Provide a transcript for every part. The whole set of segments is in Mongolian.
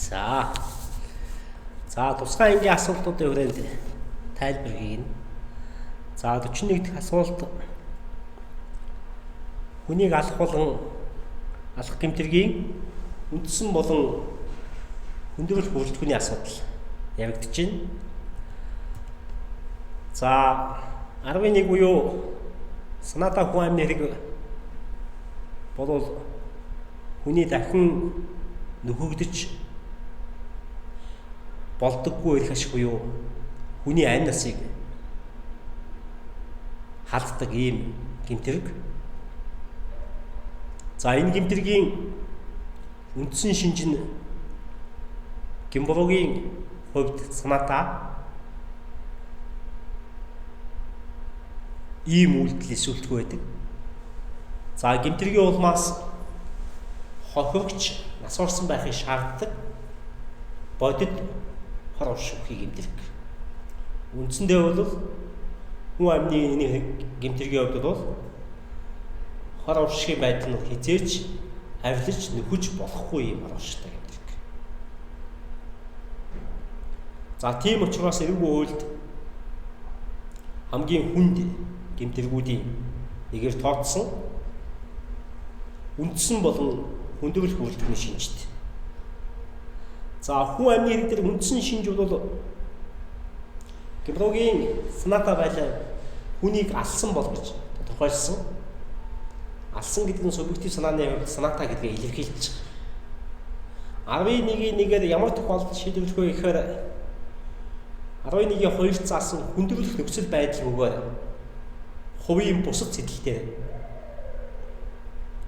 За. За тусгай ангийн асуултуудын хүрээнд тайлбар хийнэ. За 41 дахь асуулт. Хүнийг алах болон алах гэмтэргийн үндсэн болон хүндрэл бүрэлдэхүүний асуудал яригдж байна. За 11 буюу санаатаа хүн амны хэрэг болвол хүний дахин нөхөгдөж болдоггүй эрх ашиг буюу хүний ань насыг халддаг ийм гэмтэрэг. За энэ гэмтэргийн үндсэн шинж нь Гэмборогийн хувьд санаатаа ийм үйлдэл эсвэл байдаг. За гэмтэргийн улмаас хохирогч нас орсон байхыг шаарддаг бодит хор уршихыг гэмтэрэг. Үндсэндээ бол хүн амны энэ гэмтэргийн хувьд бол хор уршихын байдал нь хизээч авилж нөхөж болохгүй юм оршихтай гэмтэрэг. За тийм учраас эрүүгийн хуульд хамгийн хүнд гэмтэргүүдийн нэгээр тооцсон үндсэн болон хүндрэл бүрэлдэхүүний шинжтэй. За хүн амны хэрэг дээр үндсэн шинж бол Гэмборогийн санаатаа байлаа хүнийг алсан бол гэж тохиолсон. Алсан гэдэг нь субъектив санааны санаатаа гэдгээ илэрхийлж байгаа. 11-1-ээр ямар тохиолдолд шийдвэрлэх вэ гэхээр 11-ийн 2 заасан хүндрэлх нөхцөл байдал бөгөөд хувийн бусад сэдэлтээр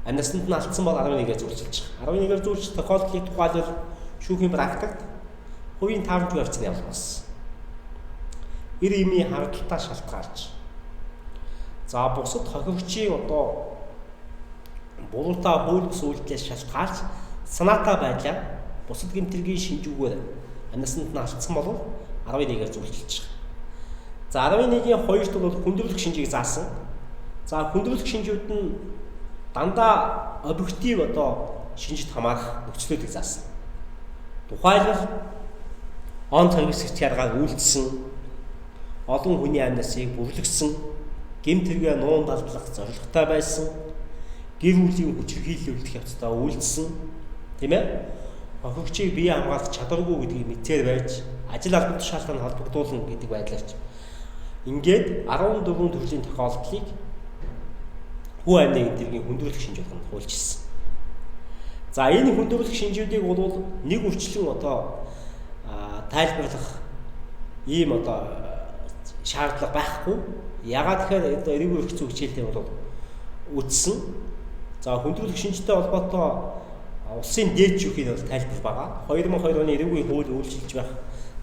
анасанд нь алдсан бол 11-ээр зөвлөж байгаа. 11-ээр зөвлөж тохиолдлыг тухайлбал шүүхийн практикт хувийн таарамжгүй явцны явуулсан. 90-ийн хардталтаа шалтгаалж. За бусад хохирогчийн одоо буруутай хууль бус үйлдэлээс шалтгаалж санаатаа байлаа бусад гэмтэргийн шинжүүгээр анасанд нь алдсан бол 11-ээр зөвлөж байгаа. За 11-ийн 2-т бол хүндрэлх шинжийг заасан. За хүндрэлх шинжүүд нь дандаа объектив одоо шинжид хамаарах нөхцлүүдийг заасан. Тухайлбал он тойрогсогч яргаар үйлдсэн, олон хүний амьнасыг бүрлэгсэн, гэмтэргээ нуун далдлах зорилготой байсан, гэр бүлийн хүчирхийлүүлэх явцдаа үйлдсэн, тийм ээ? Хохирогчийг бие хамгаалах чадваргүй гэдгийг мэдээр байж, ажил албан тушаалтанд холбогдуулна гэдэг байдлаарч ингээд 14 төрлийн тохиолдлыг хүн амны гэмтэргийн хүндрэлх шинж болгонд хуульчилсан. За энэ хүндрэлх шинжүүдийг бол нэг үрчлэн одоо тайлбарлах ийм одоо шаардлага байхгүй. Ягаад гэхээр одоо эрүүгийн эрх зүйн хичээлтэй бол үтсэн. За хүндрэлх шинжтэй холбоотой улсын дээд шүүхийн бол тайлбар байгаа. 2002 оны эрүүгийн хууль үйлчилж байх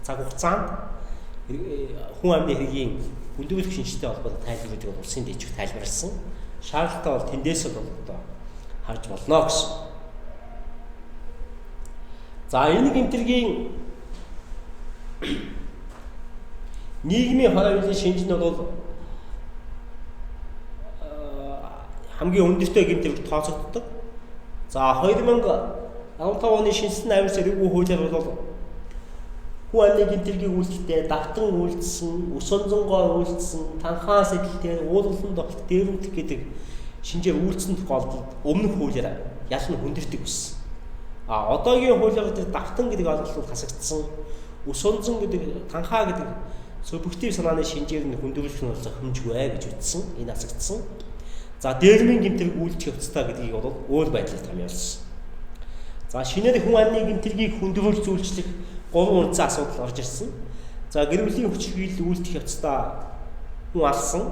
цаг хугацаанд хүн амны хэргийн хүндрэлх шинжтэй холбоотой тайлбаруудыг бол улсын дээд шүүх тайлбарлсан. Шаардлагатай бол тэндээс бол одоо харж болно гэсэн. За энэ гэмтэргийн нийгмийн хор авилын шинж нь бол хамгийн өндөртэй гэмтэрэг тооцогддог. За 2015 оны шинжлэх аймагт эрүүгийн хуулиар бол хүн амны гэмтэргийн үйлдэлтэй давтан үйлдсэн, ус онзонгоор үйлдсэн, танхаа сэдэлтээр уулгалан тогтолт дээрэмдэх гэдэг шинжээр үйлдсэн тохиолдолд өмнөх хуулиар ял нь хүндэрдэг байсан. Одоогийн хуулиар дээр давтан гэдэг ойлголт хасагдсан, ус онзон гэдэг, танхаа гэдэг субъектив санааны шинжээр нь хүндрэлх нь зохимжгүй гэж ütсэн, энэ хасагдсан. За дээрмийн гэмтэрэг үйлдэх явцдаа гэдгийг бол өөр байдлаар томьёолсон. За шинээр хүн амны гэмтэргийг хүндрэл зүйлчлэх 3 үндсэн асуудал орж ирсэн. За гэр бүлийн хүчирхийлэл үйлдэх явцдаа хүн алсан,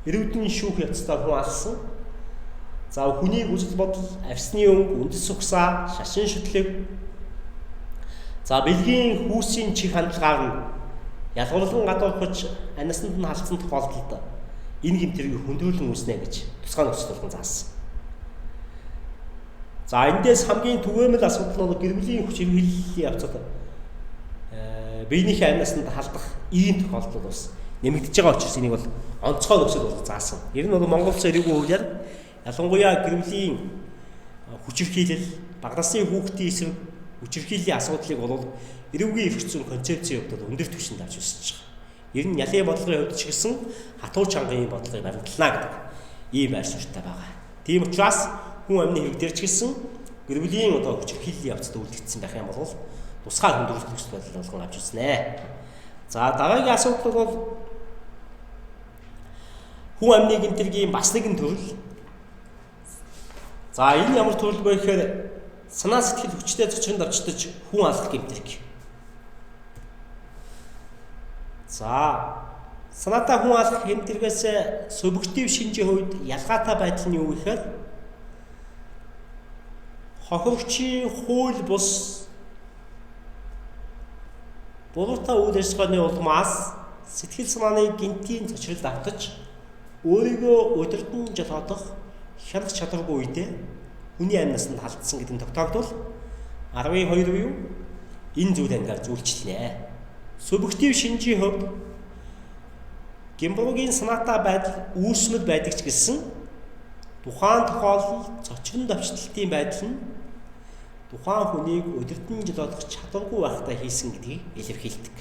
иргэдийн шүүх явцдаа хүн алсан. За хүний хүсэл бодол, авсны өнгө, үндэс угсаа, шашин шүтлэг. За бэлгийн хүүсийн чих хандлагаар нь ялгуурлан гадуурхаж анасанд нь халдсан тохиолдолд энэ гэмтэргийг хүндрүүлэн үүснэ гэж тусгай нөхцөл болгон заасан. За эндээс хамгийн түгээмэл асуудал нь гэр бүлийн хүчирхийллийн явцад биенийхээ амьнасанд халдах ийм тохиолдол бас нэмэгдэж байгаа учраас энийг бол онцгой нөхцөл болгон заасан. Ер нь бол Монгол Улсын эрүүгийн хуулиар ялангуяа гэр бүлийн хүчирхийлэл, бага насны хүүхдийн эсрэг хүчирхийллийн асуудлыг бол эрүүгийн эрх зүйн концепцийн хувьд өндөр түвшинд авч үзэж байгаа. Ер нь ялын бодлогын хувьд ч гэсэн хатуу чангагийн бодлогыг баримтлана гэдэг ийм байр суурьтай байгаа. Тийм учраас хүн амны хэрэг дээр ч гэсэн гэр бүлийн одоо хүчирхийллийн явцад үлдэгдсэн байх юм бол тусгай хүндрэлт нөхцөл байдал болгон авч үзнэ. За дараагийн асуудал бол хүн амны гэмтэргийн бас нэгэн төрөл. За энэ ямар төрөл вэ гэхээр санаа сэтгэл хүчтэй зочинд авчдаж хүн алах гэмтэрэг. За санаатай хүн алах гэмтэргээс субъектив шинжийн хувьд ялгаатай байдал нь юу гэхээр хохирогчийн хууль бус буруутай үйл ажиллагааны улмаас сэтгэл санааны гинтийн зочролд автаж өөрийгөө удирдан жолоодох хянах чадваргүй үедээ хүний амьнаас нь халдсан гэдэг нь тогтоогдвол 12 буюу энэ зүйл ангаар зүйлчлэнэ. Субъектив шинжийн хувьд гэмбургийн санаатай байдал үүсмэл байдаг ч гэсэн тухайн тохиолдолд зочрон давчдалтын байдал нь тухайн хүнийг удирдан жолоодох чадваргүй байхдаа хийсэн гэдгийг илэрхийлдэг.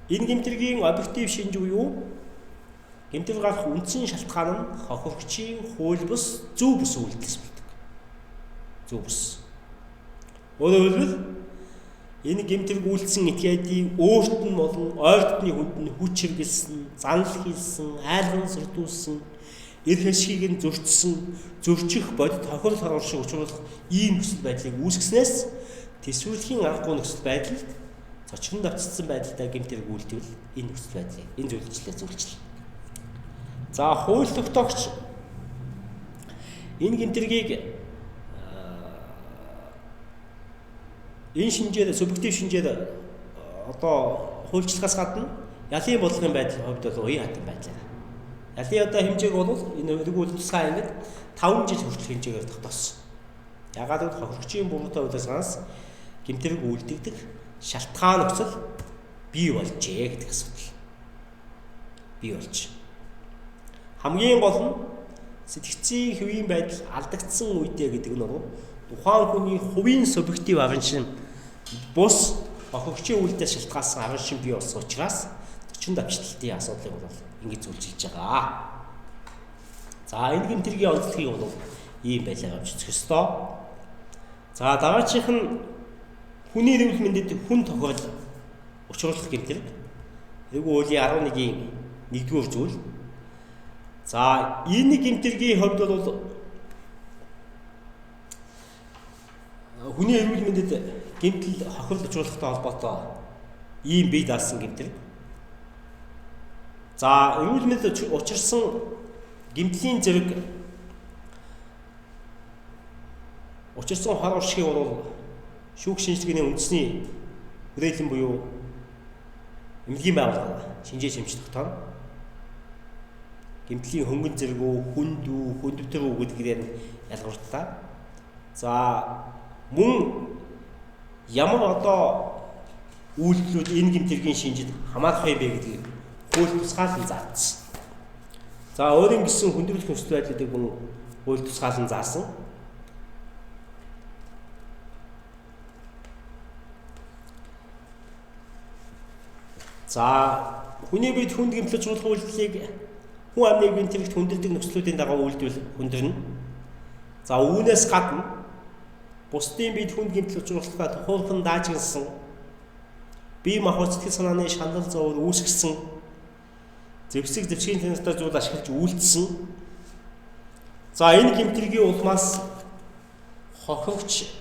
Энэ гэмтэргийн объектив шинж буюу гэмтэр гарах үндсэн шалтгаан нь хохирогчийн хууль бус зөв бус үйлдэлс болдог. Зөв бус. Өөрөөр хэлбэл энэ гэмтэрг үйлдсэн этгээдийн өөрт нь болон ойртны хүнд нь хүч хэрэгэлсэн, занал хийсэн, айлган сөрдүүлсэн, эрх ашгийг нь зөрчих бодит тохирол харуулшиг учруулах ийм нөхцөл байдлыг үүсгэснээс төсвөрлөхийн аргагүй нөхцөл байдалд зочрон давтцсан байдалтай гэмтэрг үйлдвэл энэ нөхцөл байдлыг энэ зөвлөлчлээ зөвлөжлөө. За хууль тогтоогч энэ гэмтэргийг энэ шинжээр субъектив шинжээр одоо хуульчлахаас гадна ялын бодлогын байдлын хувьд бол уян хатан байлаа. Ялын одоо хэмжээг бол энэ эргүүл тусгай ангид 5 жил хүртэл хэмжээгээр тогтоосон. Ягаад гэвэл хохирогчийн буруутай үйл ажиллагаанаас гэмтэрэг үйлдэгдэх шалтгаан нөхцөл бий болжээ гэдэг асуудал. Бий болж. Хамгийн гол нь сэтгцийн хэвийн байдал алдагдсан үедээ гэдэг нь бол тухайн хүний хувийн субъектив арын шин бус хохирогчийн үйлдэлээс шалтгаалсан арын шин бий болсон учраас зочин давчдалтын асуудлыг бол ингэж зөвлөж байгаа. За энэ гэмтэргийн онцлогийг бол ийм байлаа авч үзэх ёстой. За дараачих нь хүний эрүүл мэндэд хүн тохиол учруулах гэмтэрэг. Эвгүй үеийн 11-ийн 1-р зүйл. За энэ гэмтэргийн хувьд бол хүний эрүүл мэндэд гэмтэл хохирол учруулахтай холбоотой ийм бие даасан гэмтэрэг. За эрүүл мэндэд учирсан гэмтлийн зэрэг учирсан хор уршигыг бол шүүх шинжилгээний үндэсний хүрээлэн буюу эмнэлгийн байгууллага шинжээ чимж тогтооно. Гэмтлийн хөнгөн зэрэг үү, хүнд үү, хүндвтер үү гэдгээр нь ялгарлаа. За мөн ямар одоо үйлдэлүүд энэ гэмтэргийн шинжид хамаарах юм бэ гэдгийг хууль тусгаалan заасан. За өөрийн гэсэн хүндрэлт нөхцөл байдлуудыг мөн хууль тусгаалan заасан. За хүний биед хүнд гэмтэл учруулах үйлдэлийг хүн амны гэмтэрэгт хүндэлдэг нөхцлүүдийн дагуу үйлдвэл хүндэрнэ. За үүнээс гадна бусдын биед хүнд гэмтэл учруулахад тухайлхан даажгалсан бие махбод сэтгэл санааны шанал зовор үүсгэсэн зэвсэг зэвсгийн танилтай зүйл ашиглаж үйлдсэн. За энэ гэмтэргийн улмаас хохирогч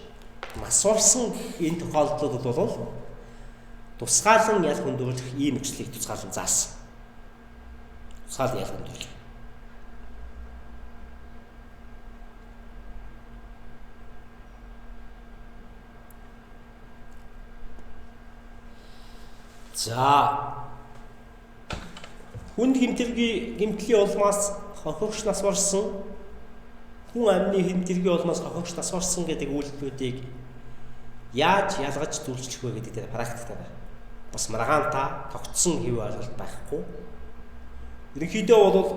масуурсан энэ тохиолдлууд бол тусгаалan ял хүндрүүлэх ийм нөхцөлийг тусгаалan заасан. Тусгаалan ял хүндрүүлэх. За хүнд гэмтлийн улмаас хохирогч нас барсан хүн амны гэмтэргийн улмаас хохирогч нас барсан гэдэг үйлдэлүүдийг яаж ялгаж зөвлөж вэ гэдэг дээр практиктай байна. Бас маргаантай тогтсон хэв ойлголт байхгүй. Ерөнхийдөө бол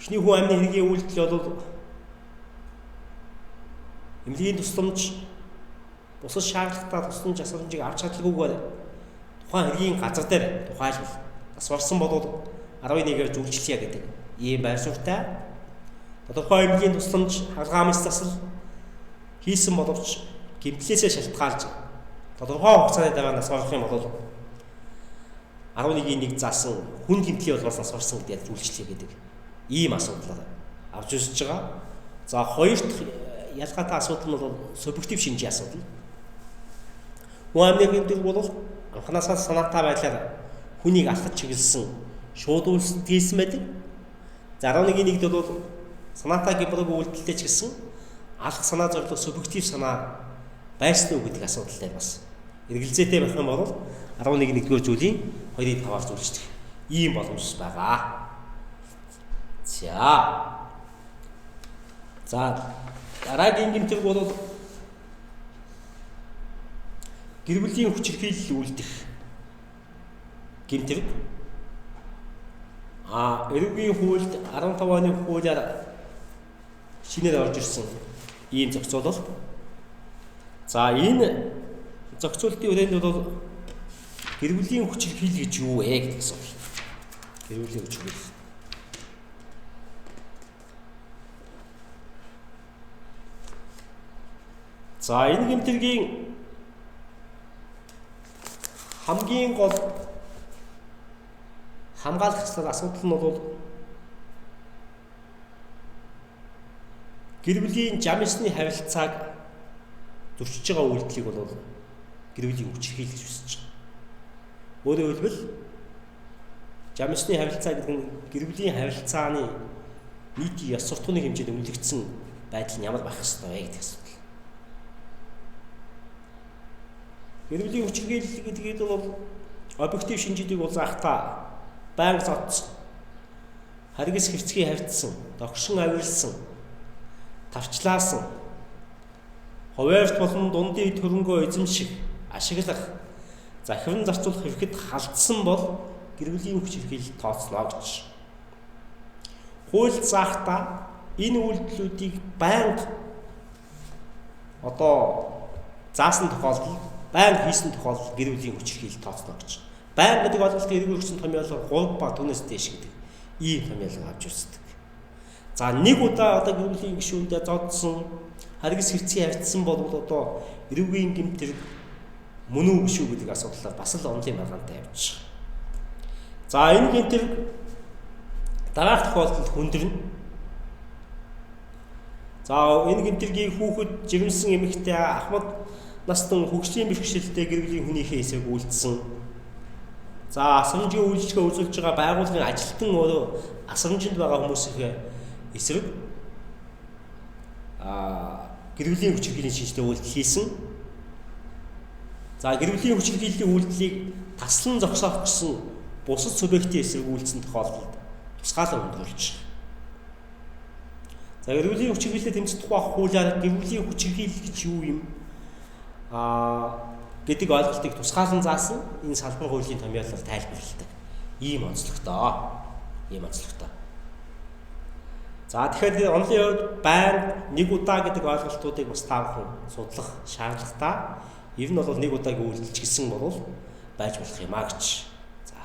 эхний хүн амны хэргийн үйлдэл бол эмнэлгийн тусламж бусад шаардлагатай тусламж асуумжийг авч чадлаггүйгээр тухайн хэргийн газар дээр тухайлбал нас барсан бол 11-ээр зөвлөлтье гэдэг ийм байр суурьтай тодорхой эмнэлгийн тусламж хаалгаамс засал хийсэн боловч гэмтлээсээ шалтгаалж тодорхой хугацааны дараа нас барах юм бол 11-ийн 1 заасан хүн гэмтлийн улмаас нас барсан гэдэг зөвлөлтье гэдэг ийм асуудал авч үзэж байгаа. За хоёр дахь ялгаатай асуудал нь бол субъектив шинжийн асуудал. Хүн амны гэмтэл бол анханасаа санаатай байдлаар хүнийг алхаж чиглэсэн шууд үйлсэд хийсэн байдаг. За 11-ийн 1-д бол санаатай гэмбэрэг үйлдэлтэй ч гэсэн алх санаа зорилго субъектив санаа байсан уу гэдэг асуудал дээр бас эргэлзээтэй байх юм бол 11-ийн 1-р зүйлийн 2-ын 5-аар зөвлөждөх ийм боломж байгаа. За дараагийн гэмтэрэг бол гэр бүлийн хүчирхийлэл үйлдэх гэмтэрэг. Эрүүгийн хуульд 15 оны хуулиар шинээр орж ирсэн ийм зохицуулалт. За энэ зохицуулалтын хүрээнд бол гэр бүлийн хүчирхийлэл гэж юу вэ гэдэг асуулт. Гэр бүлийн хүчирхийлэл. За энэ гэмтэргийн хамгийн гол хамгаалах ёстой асуудал нь бол гэр бүлийн жамсны харилцааг зөрчиж байгаа үйлдэлийг бол гэр бүлийн хүчирхийлэл гэж үзэж байгаа. Өөрөөр хэлбэл жамсны харилцаа гэдэг нь гэр бүлийн харилцааны нийтийн ёс суртахууны хэмжээнд үнэлэгдсэн байдал нь ямар байх ёстой вэ гэдэг асуудал. Гэр бүлийн хүчирхийлэл гэдгийг бол объектив шинжүүдийг бол заахта байнга зодсон, харгас хэвцгий хавьдсан, догшин авирсан, тавчлаасан, хуваарьт болон дундын төрөнгөө эзэмших, ашиглах, захиран зарцуулах хэрэгэд халдсан бол гэр бүлийн хүчирхийлэл тооцлоо гэж. Хууль заахта энэ үйлдэлүүдийг байнга заасан тохиолдолд байнга хийсэн тохиолдолд гэр бүлийн хүчирхийлэл тооцно гэж. Байнга гэдэг ойлголтыг эрүүл өгсөн томьёолоор 3 ба түүнээс дээш гэдэг ийм томьёолыг авч үздэг. За нэг удаа гэр бүлийн гишүүндээ зодсон, харгас хэвцгий хавьдсан бол эрүүгийн гэмтэрэг мөн үү биш үү гэдэг асуудлаар бас л онлын маргаантай явж байгаа. За энэ гэмтэрэг дараах тохиолдолд хүндэрнэ. За энэ гэмтэргийг хүүхэд жирэмсэн эмэгтэй ахмад настан хөгжлийн бэрхшээлтэй гэр бүлийн хүнийхээ эсрэг үйлдсэн. За асрамжийн үйлчлэгээ үзүүлж байгаа байгууллагын ажилтан өөрөө асрамжинд байгаа хүмүүсийн эсрэг гэр бүлийн хүчирхийллийн шинжтэй үйлдэл хийсэн. За гэр бүлийн хүчирхийллийн үйлдэлийг таслан зогсоох гэсэн бусад субъектийн эсрэг үйлдсэн тохиолдолд тусгаалan өндөрлөж. За гэр бүлийн хүчирхийлэлд тэмцэх тухай хуулиар гэр бүлийн хүчирхийлэл гэж юу юм? Гэдэг ойлголтыг тусгаалan заасан энэ салбар хуулийн томьёолоор тайлбарладаг. Ийм онцлогтой. За тэгэхээр онлын хувьд байнга нэг удаа гэдэг ойлголтуудыг бас таахан судлах шаардлагатай. Ер нь бол нэг удаагийн үйлдэлч гэсэн бол байж болох юм а гэж. За.